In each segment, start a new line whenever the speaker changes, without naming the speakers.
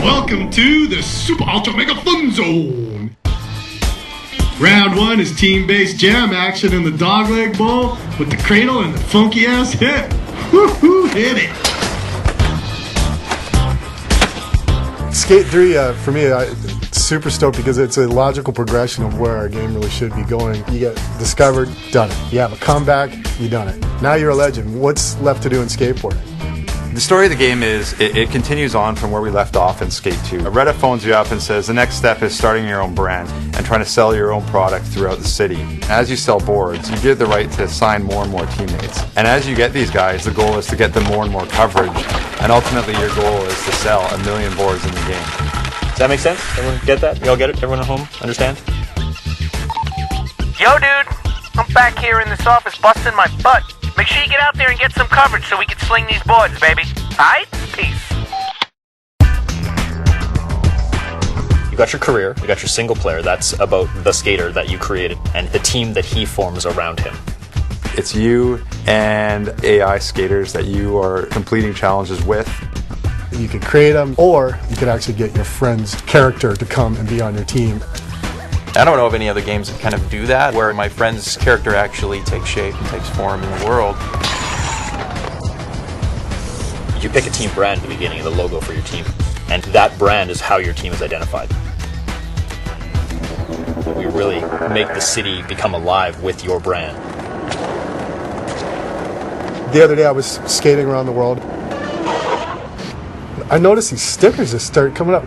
Welcome to the Super Ultra Mega Fun Zone. Round one is team-based jam action in the dogleg bowl with the cradle and the funky-ass hit. Woo-hoo, hit it.
Skate 3, for me, super stoked because it's a logical progression of where our game really should be going. You get discovered, done it. You have a comeback, you done it. Now you're a legend. What's left to do in skateboarding?
The story of the game is, it continues on from where we left off in Skate 2. Reddit phones you up and says the next step is starting your own brand and trying to sell your own product throughout the city. As you sell boards, you get the right to sign more and more teammates. And as you get these guys, the goal is to get them more and more coverage. And ultimately your goal is to sell 1 million boards in the game.
Does that make sense? Everyone get that? You all get it? Everyone at home understand?
Yo, dude, I'm back here in this office busting my butt. Make sure you get out there and get some coverage so we can sling these boards, baby. Alright? Peace.
You got your career, you got your single player. That's about the skater that you created and the team that he forms around him.
It's you and AI skaters that you are completing challenges with.
You can create them, or you can actually get your friend's character to come and be on your team.
I don't know of any other games that kind of do that, where my friend's character actually takes shape and takes form in the world.
You pick a team brand at the beginning, the logo for your team, and that brand is how your team is identified. We really make the city become alive with your brand.
The other day I was skating around the world. I noticed these stickers just started coming up.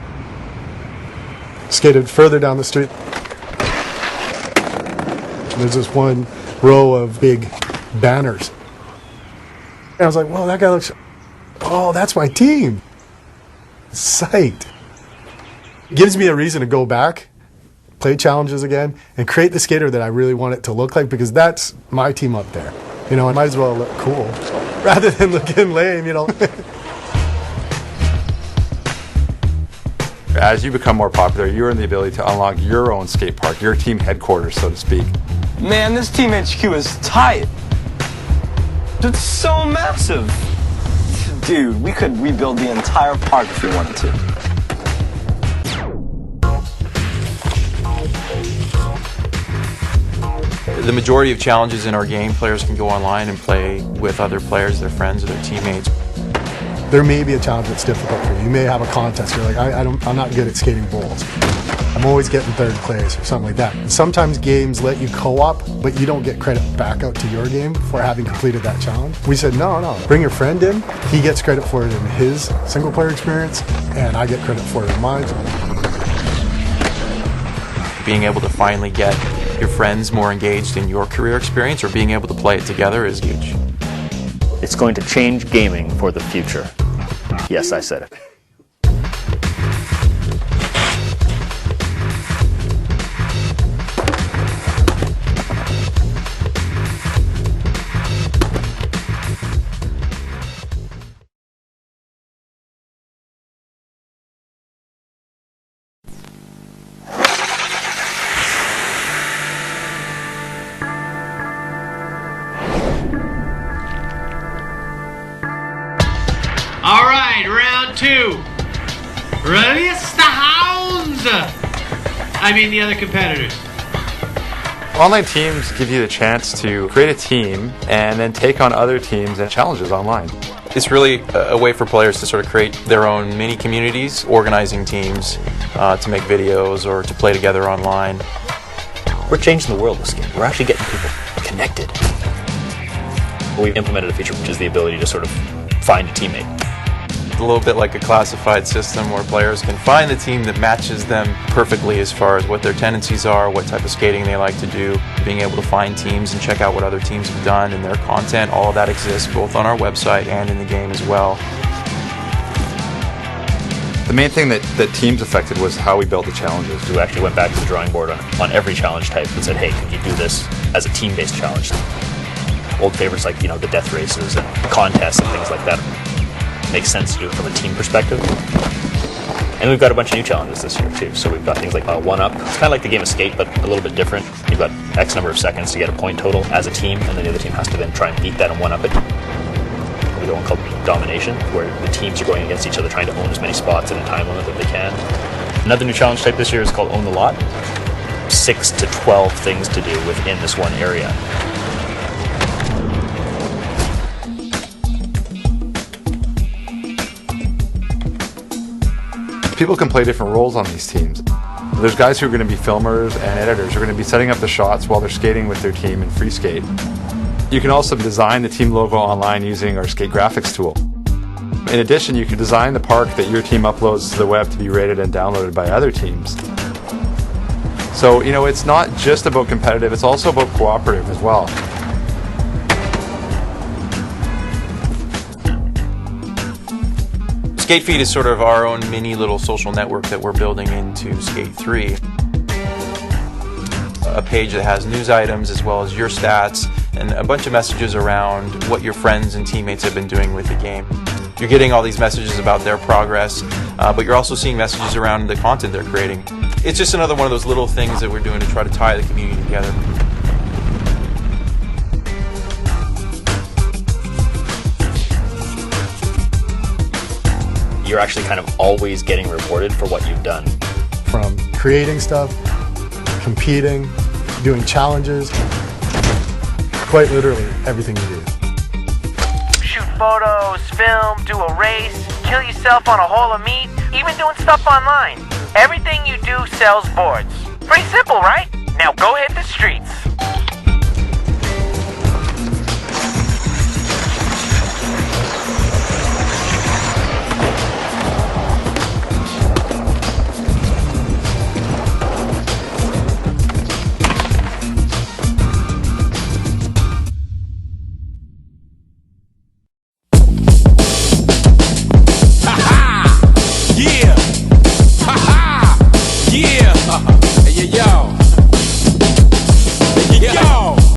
Skated further down the street. There's this one row of big banners. And I was like, whoa, that guy looks... Oh, that's my team. Psyched. It gives me a reason to go back, play challenges again, and create the skater that I really want it to look like, because that's my team up there. You know, I might as well look cool rather than looking lame, you know.
As you become more popular, you earn the ability to unlock your own skate park, your team headquarters, so to speak.
Man, this Team HQ is tight. It's so massive. Dude, we could rebuild the entire park if we wanted to.
The majority of challenges in our game, players can go online and play with other players, their friends, or their teammates.
There may be a challenge that's difficult for you. You may have a contest. You're like, I'm not good at skating bowls. I'm always getting third place or something like that. And sometimes games let you co-op, but you don't get credit back out to your game for having completed that challenge. We said, no, bring your friend in. He gets credit for it in his single player experience, and I get credit for it in mine.
Being able to finally get your friends more engaged in your career experience or being able to play it together is huge.
It's going to change gaming for the future. Yes, I said it.
All right, round two. Release the hounds. I mean the other competitors.
Online teams give you the chance to create a team and then take on other teams and challenges online.
It's really a way for players to sort of create their own mini communities, organizing teams to make videos or to play together online.
We're changing the world with skate. We're actually getting people connected. We've implemented a feature which is the ability to sort of find a teammate.
A little bit like a classified system where players can find the team that matches them perfectly as far as what their tendencies are, what type of skating they like to do, being able to find teams and check out what other teams have done and their content. All of that exists both on our website and in the game as well.
The main thing that teams affected was how we built the challenges.
We actually went back to the drawing board on every challenge type and said, hey, could you do this as a team-based challenge? Old favorites like, the death races and contests and things like that. Makes sense to do it from a team perspective. And we've got a bunch of new challenges this year too. So we've got things like one-up. It's kind of like the game of skate, but a little bit different. You've got X number of seconds to get a point total as a team, and then the other team has to then try and beat that and one-up it. We've another one called Domination, where the teams are going against each other trying to own as many spots in a time limit that they can. Another new challenge type this year is called Own the Lot. 6 to 12 things to do within this one area.
People can play different roles on these teams. There's guys who are going to be filmers and editors who are going to be setting up the shots while they're skating with their team in free skate. You can also design the team logo online using our skate graphics tool. In addition, you can design the park that your team uploads to the web to be rated and downloaded by other teams. So, it's not just about competitive, it's also about cooperative as well.
SkateFeed is sort of our own mini little social network that we're building into Skate 3. A page that has news items as well as your stats and a bunch of messages around what your friends and teammates have been doing with the game. You're getting all these messages about their progress, but you're also seeing messages around the content they're creating. It's just another one of those little things that we're doing to try to tie the community together.
You're actually kind of always getting rewarded for what you've done.
From creating stuff, competing, doing challenges, quite literally everything you do.
Shoot photos, film, do a race, kill yourself on a hole of meat, even doing stuff online. Everything you do sells boards. Pretty simple, right? Now go hit the streets.